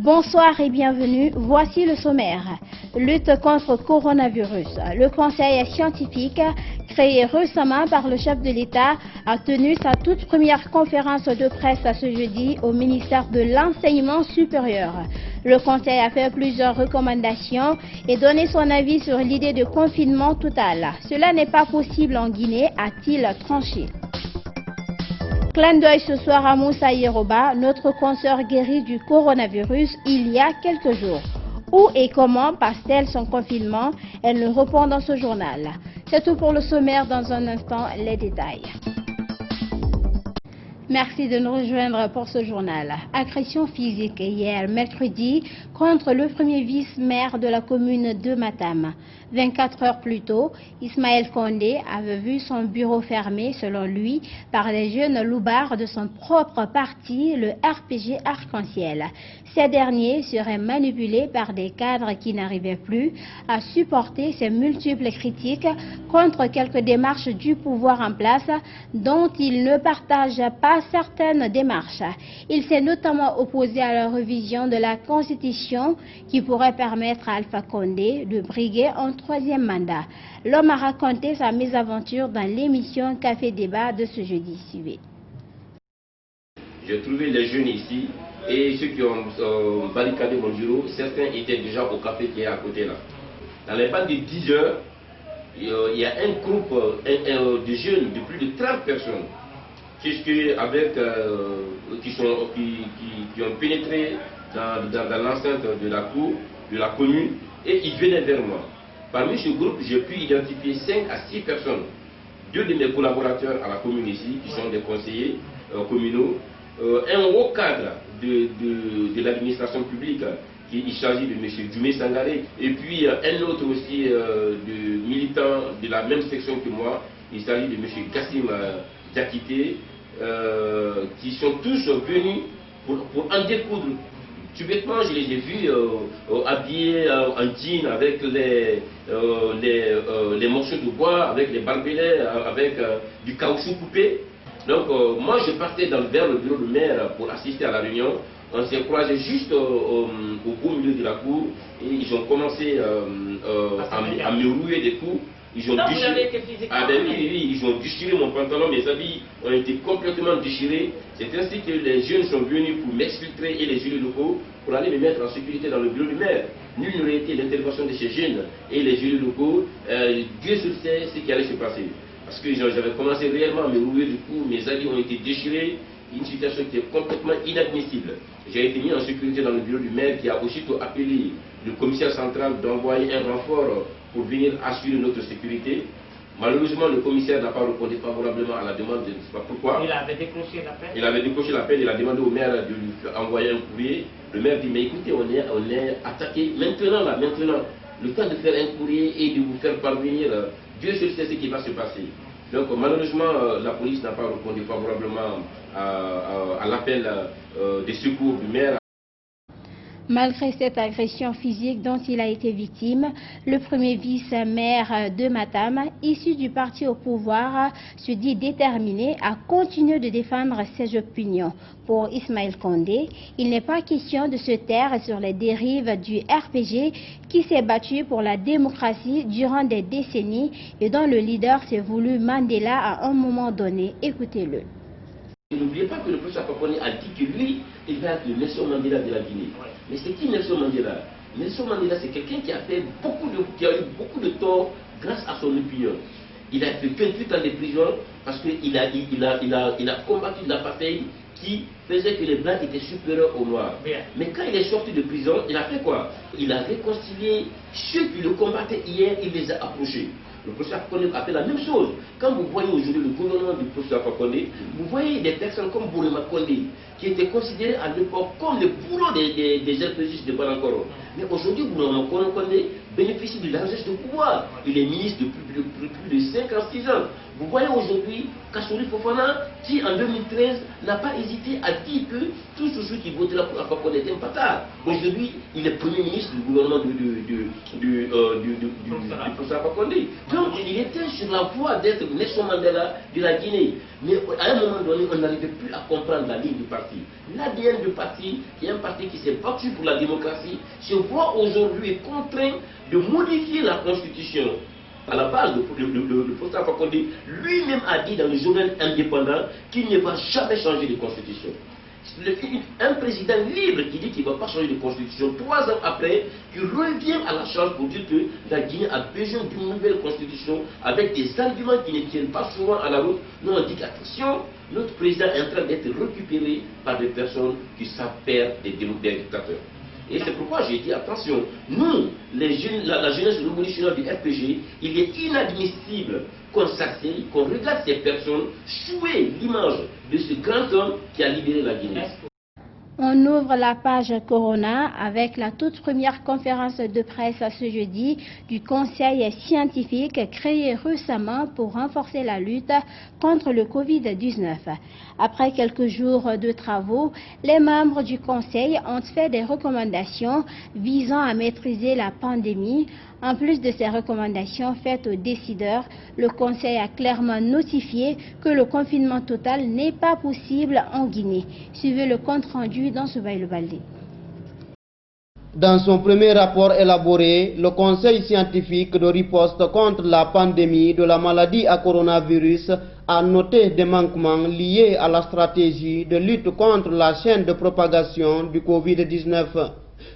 Bonsoir et bienvenue, voici le sommaire. Lutte contre le coronavirus. Le conseil scientifique, créé récemment par le chef de l'État, a tenu sa toute première conférence de presse ce jeudi au ministère de l'Enseignement supérieur. Le conseil a fait plusieurs recommandations et donné son avis sur l'idée de confinement total. Cela n'est pas possible en Guinée, a-t-il tranché. Clin d'œil ce soir à Moussa Yeroba, notre consoeur guérie du coronavirus il y a quelques jours. Où et comment passe-t-elle son confinement? Elle nous répond dans ce journal. C'est tout pour le sommaire, dans un instant, les détails. Merci de nous rejoindre pour ce journal. Agression physique hier, mercredi, contre le premier vice-maire de la commune de Matam. 24 heures plus tôt, Ismaël Condé avait vu son bureau fermé, selon lui, par les jeunes loubards de son propre parti, le RPG Arc-en-Ciel. Ces derniers seraient manipulés par des cadres qui n'arrivaient plus à supporter ces multiples critiques contre quelques démarches du pouvoir en place, dont il ne partage pas certaines démarches. Il s'est notamment opposé à la révision de la Constitution qui pourrait permettre à Alpha Condé de briguer un troisième mandat. L'homme a raconté sa mésaventure dans l'émission Café Débat de ce jeudi. Suivez. J'ai trouvé les jeunes ici et ceux qui ont barricadé mon bureau, certains étaient déjà au café qui est à côté là. Dans les bancs de 10 heures, il y a un groupe de jeunes de plus de 30 personnes qui ont pénétré dans l'enceinte de la cour, de la commune, et ils venaient vers moi. Parmi ce groupe, j'ai pu identifier 5 à 6 personnes. 2 de mes collaborateurs à la commune ici, qui sont des conseillers communaux, un haut cadre de l'administration publique, il s'agit de M. Djoumé Sangaré, et puis un autre aussi de militant de la même section que moi, il s'agit de M. Kassim Diakité, qui sont tous venus pour en découdre. Tout bêtement, je les ai vus habillés en jean avec les morceaux de bois, avec les barbelés, avec du caoutchouc coupé. Donc moi je partais vers le bureau de maire pour assister à la réunion. On s'est croisés juste au beau milieu de la cour et ils ont commencé à me rouer des coups. Ils ont ils ont déchiré mon pantalon, mes habits ont été complètement déchirés. C'est ainsi que les jeunes sont venus pour m'exfiltrer et les élus locaux pour aller me mettre en sécurité dans le bureau du maire. Nul n'aurait été l'intervention de ces jeunes et les élus locaux. Dieu seul sait ce qui allait se passer. Parce que j'avais commencé réellement à me rouer du coup, mes habits ont été déchirés, une situation qui est complètement inadmissible. J'ai été mis en sécurité dans le bureau du maire qui a aussitôt appelé le commissaire central d'envoyer un renfort pour venir assurer notre sécurité. Malheureusement, le commissaire n'a pas répondu favorablement à la demande, je ne sais pas pourquoi. Il avait décroché l'appel. Il avait décroché l'appel, il a demandé au maire de lui envoyer un courrier. Le maire dit, mais écoutez, on est attaqué maintenant, le temps de faire un courrier et de vous faire parvenir, Dieu seul sait ce qui va se passer. Donc malheureusement, la police n'a pas répondu favorablement à l'appel des secours du maire. Malgré cette agression physique dont il a été victime, le premier vice-maire de Matam, issu du parti au pouvoir, se dit déterminé à continuer de défendre ses opinions. Pour Ismaël Condé, il n'est pas question de se taire sur les dérives du RPG qui s'est battu pour la démocratie durant des décennies et dont le leader s'est voulu Mandela à un moment donné. Écoutez-le. N'oubliez pas que le professeur Fakonde a dit que lui, il va être le Nelson Mandela de la Guinée. Mais c'est qui Nelson Mandela? Nelson Mandela, c'est quelqu'un qui a eu beaucoup de tort grâce à son opinion. Il a fait 28 ans de prison parce qu'il a combattu l'apartheid qui faisait que les Blancs étaient supérieurs aux Noirs. Mais quand il est sorti de prison, il a fait quoi? Il a réconcilié ceux qui le combattaient hier, il les a approchés. Le professeur Fakonde a fait la même chose. Quand vous voyez aujourd'hui le gouvernement du professeur Fakonde, vous voyez des personnes comme Bourema Condé, qui étaient considérés à l'époque comme les bourreaux des RPG de Banankoro. Mais aujourd'hui, Bourema Condé bénéficie de largesse de pouvoir. Il est ministre depuis plus de 5 ans, 6 ans. Vous voyez aujourd'hui Kassouri Fofana, qui en 2013 n'a pas hésité à dit que tous ceux qui votaient là pour Alpha Condé étaient un patard. Aujourd'hui, il est Premier ministre du gouvernement du professeur Alpha Condé. Donc, il était sur la voie d'être Nelson Mandela de la Guinée. Mais à un moment donné, on n'arrivait plus à comprendre la ligne du parti. L'ADN du parti, qui est un parti qui s'est battu pour la démocratie, se voit aujourd'hui contraint de modifier la Constitution. À la base, le professeur Alpha Condé lui-même a dit dans le journal indépendant qu'il ne va jamais changer de constitution. Un président libre qui dit qu'il ne va pas changer de constitution, 3 ans après, qui revient à la charge pour dire que la Guinée a besoin d'une nouvelle constitution avec des arguments qui ne tiennent pas souvent à la route. Nous on dit qu'attention, notre président est en train d'être récupéré par des personnes qui savent faire des dictateurs. Et c'est pourquoi j'ai dit attention, nous, la jeunesse révolutionnaire du RPG, il est inadmissible qu'on s'asseye, qu'on regarde ces personnes jouer l'image de ce grand homme qui a libéré la Guinée. On ouvre la page Corona avec la toute première conférence de presse ce jeudi du Conseil scientifique créé récemment pour renforcer la lutte contre le Covid-19. Après quelques jours de travaux, les membres du Conseil ont fait des recommandations visant à maîtriser la pandémie. En plus de ces recommandations faites aux décideurs, le Conseil a clairement notifié que le confinement total n'est pas possible en Guinée. Suivez le compte-rendu dans Soubaïlo Baldé. Dans son premier rapport élaboré, le Conseil scientifique de riposte contre la pandémie de la maladie à coronavirus a noté des manquements liés à la stratégie de lutte contre la chaîne de propagation du Covid-19.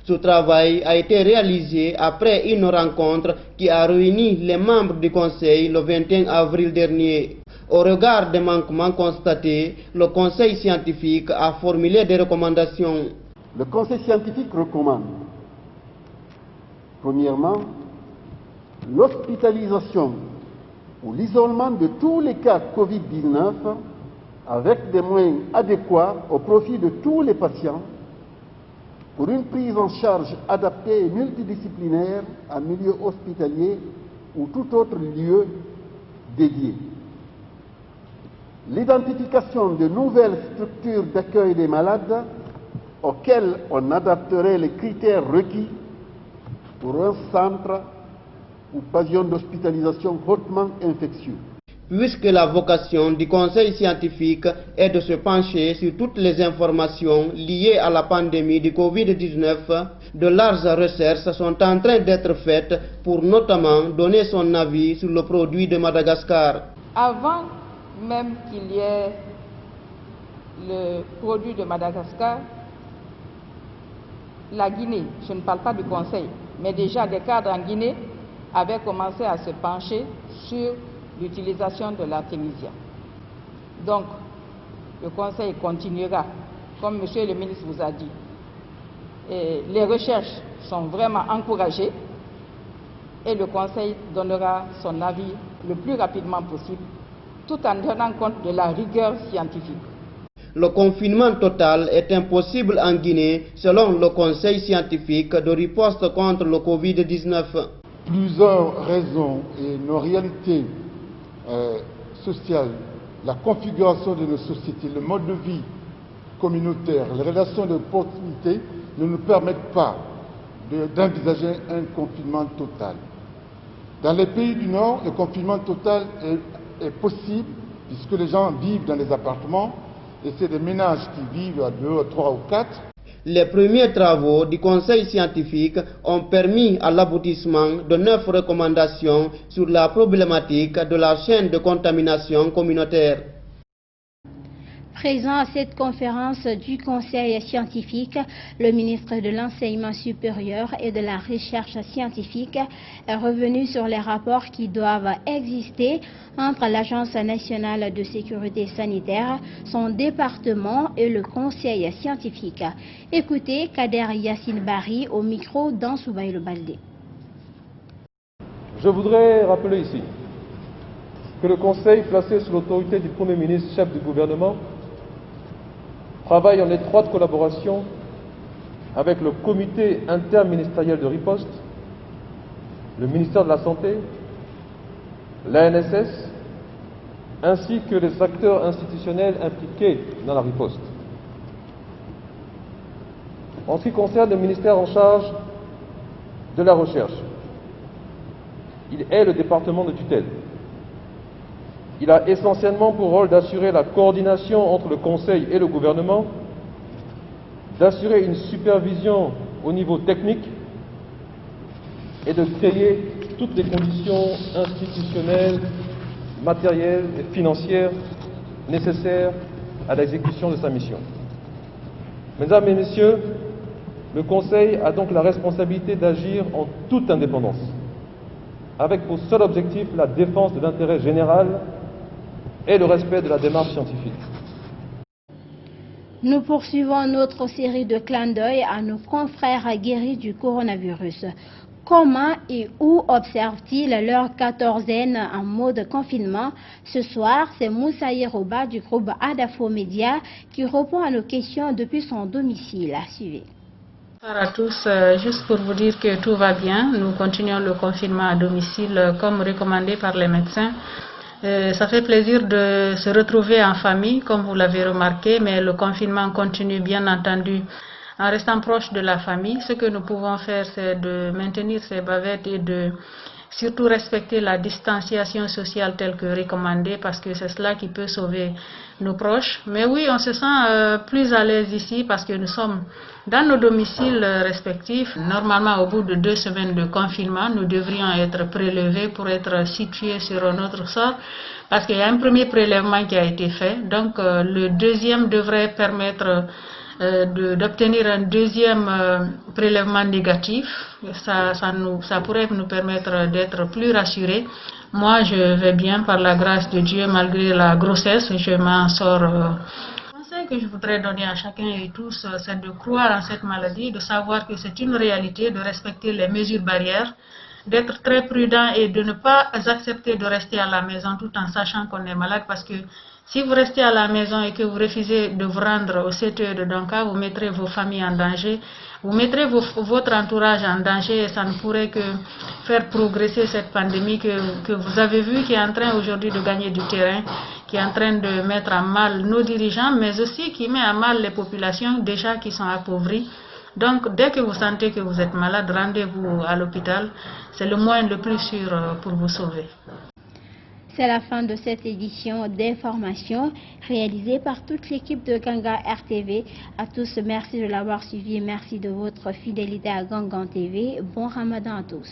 Ce travail a été réalisé après une rencontre qui a réuni les membres du Conseil le 21 avril dernier. Au regard des manquements constatés, le Conseil scientifique a formulé des recommandations. Le Conseil scientifique recommande, premièrement, l'hospitalisation ou l'isolement de tous les cas Covid-19 avec des moyens adéquats au profit de tous les patients pour une prise en charge adaptée et multidisciplinaire en milieu hospitalier ou tout autre lieu dédié. L'identification de nouvelles structures d'accueil des malades auxquelles on adapterait les critères requis pour un centre ou pavillon d'hospitalisation hautement infectieux. Puisque la vocation du Conseil scientifique est de se pencher sur toutes les informations liées à la pandémie du Covid-19, de larges recherches sont en train d'être faites pour notamment donner son avis sur le produit de Madagascar. Avant même qu'il y ait le produit de Madagascar, la Guinée, je ne parle pas du Conseil, mais déjà des cadres en Guinée avaient commencé à se pencher sur l'utilisation de l'artémisia. Donc, le Conseil continuera, comme M. le ministre vous a dit. Et les recherches sont vraiment encouragées et le Conseil donnera son avis le plus rapidement possible, tout en tenant compte de la rigueur scientifique. Le confinement total est impossible en Guinée selon le Conseil scientifique de riposte contre le Covid-19. Plusieurs raisons et nos réalités sociales, la configuration de nos sociétés, le mode de vie communautaire, les relations de proximité ne nous permettent pas d'envisager un confinement total. Dans les pays du Nord, le confinement total est possible puisque les gens vivent dans des appartements et c'est des ménages qui vivent à 2, 3 ou 4. Les premiers travaux du Conseil scientifique ont permis à l'aboutissement de 9 recommandations sur la problématique de la chaîne de contamination communautaire. Présent à cette conférence du Conseil scientifique, le ministre de l'Enseignement supérieur et de la Recherche scientifique est revenu sur les rapports qui doivent exister entre l'Agence nationale de sécurité sanitaire, son département et le Conseil scientifique. Écoutez Kader Yassine Bari au micro dans Soubaïlo Baldé. Je voudrais rappeler ici que le Conseil, placé sous l'autorité du Premier ministre, chef du gouvernement, travaille en étroite collaboration avec le comité interministériel de riposte, le ministère de la Santé, l'ANSS, ainsi que les acteurs institutionnels impliqués dans la riposte. En ce qui concerne le ministère en charge de la recherche, il est le département de tutelle. Il a essentiellement pour rôle d'assurer la coordination entre le Conseil et le gouvernement, d'assurer une supervision au niveau technique et de créer toutes les conditions institutionnelles, matérielles et financières nécessaires à l'exécution de sa mission. Mesdames et Messieurs, le Conseil a donc la responsabilité d'agir en toute indépendance, avec pour seul objectif la défense de l'intérêt général et le respect de la démarche scientifique. Nous poursuivons notre série de clins d'œil à nos confrères guéris du coronavirus. Comment et où observent-ils leur quatorzaine en mode confinement? Ce soir, c'est Moussa Yeroba du groupe Adafo Média qui répond à nos questions depuis son domicile. Suivez. Bonsoir à tous, juste pour vous dire que tout va bien. Nous continuons le confinement à domicile comme recommandé par les médecins. Ça fait plaisir de se retrouver en famille, comme vous l'avez remarqué, mais le confinement continue bien entendu en restant proche de la famille. Ce que nous pouvons faire, c'est de maintenir ces bavettes et de surtout respecter la distanciation sociale telle que recommandée, parce que c'est cela qui peut sauver nos proches. Mais oui, on se sent plus à l'aise ici parce que nous sommes dans nos domiciles respectifs. Normalement, au bout de 2 semaines de confinement, nous devrions être prélevés pour être situés sur un autre sort, parce qu'il y a un premier prélèvement qui a été fait. Donc, le deuxième devrait permettre d'obtenir un deuxième prélèvement négatif. Ça pourrait nous permettre d'être plus rassurés. Moi, je vais bien par la grâce de Dieu, malgré la grossesse, je m'en sors. Le conseil que je voudrais donner à chacun et tous, c'est de croire en cette maladie, de savoir que c'est une réalité, de respecter les mesures barrières, d'être très prudent et de ne pas accepter de rester à la maison tout en sachant qu'on est malade, parce que si vous restez à la maison et que vous refusez de vous rendre au CTE de Donka, vous mettrez vos familles en danger, vous mettrez votre entourage en danger, et ça ne pourrait que faire progresser cette pandémie que vous avez vu, qui est en train aujourd'hui de gagner du terrain, qui est en train de mettre à mal nos dirigeants, mais aussi qui met à mal les populations déjà qui sont appauvries. Donc, dès que vous sentez que vous êtes malade, rendez-vous à l'hôpital. C'est le moyen le plus sûr pour vous sauver. C'est la fin de cette édition d'information réalisée par toute l'équipe de Ganga RTV. À tous, merci de l'avoir suivi et merci de votre fidélité à Gangan TV. Bon Ramadan à tous.